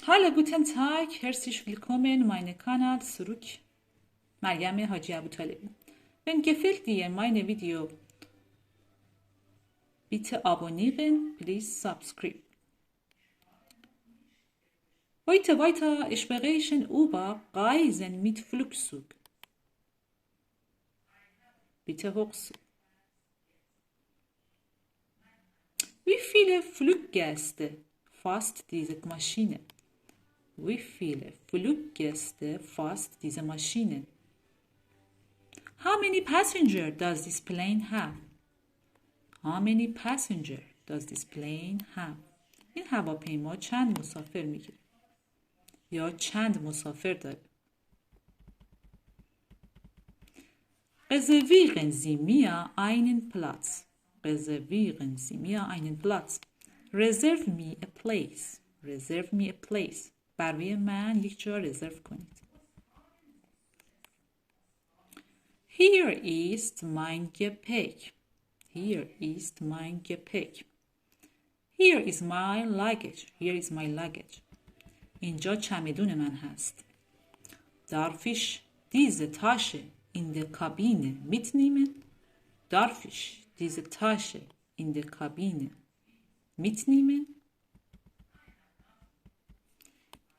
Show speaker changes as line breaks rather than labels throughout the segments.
Hallo, guten Tag, herzlich willkommen, meine Kanal zurück. مریم حاجی ابوطالب. Wenn gefällt dir meine Video, bitte abonnieren, please subscribe. Heute sprechen über Reisen mit Flugzeug. Bitte hochzu. Wie viele Fluggäste fasst diese Maschine? Wie viele Fluggäste fasst diese Maschine? How many passengers does this plane have? How many passengers does this plane have? این هواپیما چند مسافر میگیره یا چند مسافر داره؟ Reservieren Sie mir einen Platz. Reservieren Sie mir einen Platz. Reserve me a place. Reserve me a place. برای من یک جا رزرو کنید. Here is mein Gepäck. Here is mein Gepäck. Here is my luggage. Here is my luggage. اینجا چمدون من هست. Darf ich diese Tasche in der Kabine mitnehmen? Darf ich diese Tasche in der Kabine mitnehmen?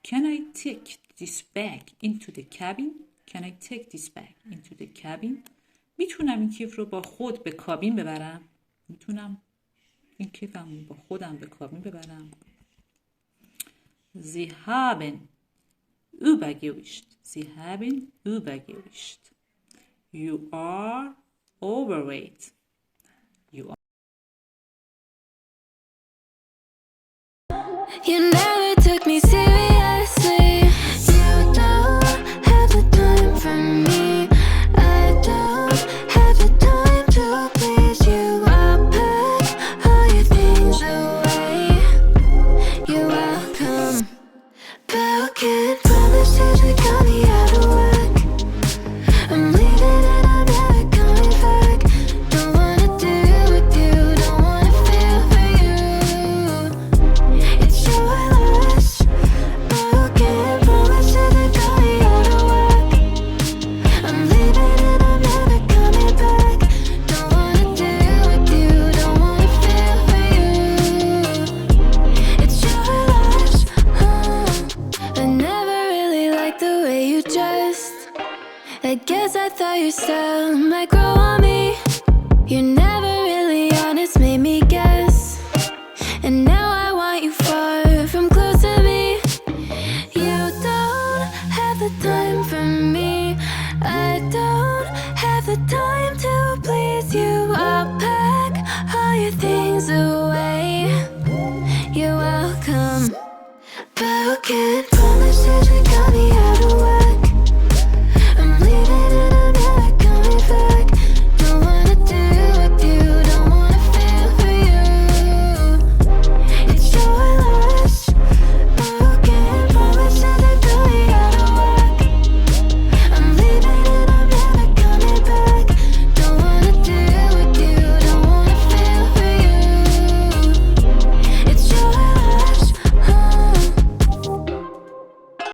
Can I take this bag into the cabin? Can I take this bag into the cabin? میتونم این کیف رو با خود به کابین ببرم؟ میتونم این کیفم با خودم به کابین ببرم؟ Sie haben übergewicht. Sie haben übergewicht. You are overweight. You are.
You never took me seriously. You don't have the time for me. I don't have the time to please you. I'll pack all your things away. You're welcome. Broken promises that got me out of work. I'm leaving and I'm never coming back. Don't wanna deal with you, don't wanna feel for you. It's your loss. Broken promises that got me out of work. I'm leaving and I'm never coming back. Don't wanna deal with you, don't wanna feel for you. It's your loss. I never really liked the way you dressed. I guess I thought your style might grow on me. You're never really honest, made me guess. And now I want you far from close to me. You don't have the time for me. I don't have the time to please you. I'll pack all your things away. You're welcome. Broken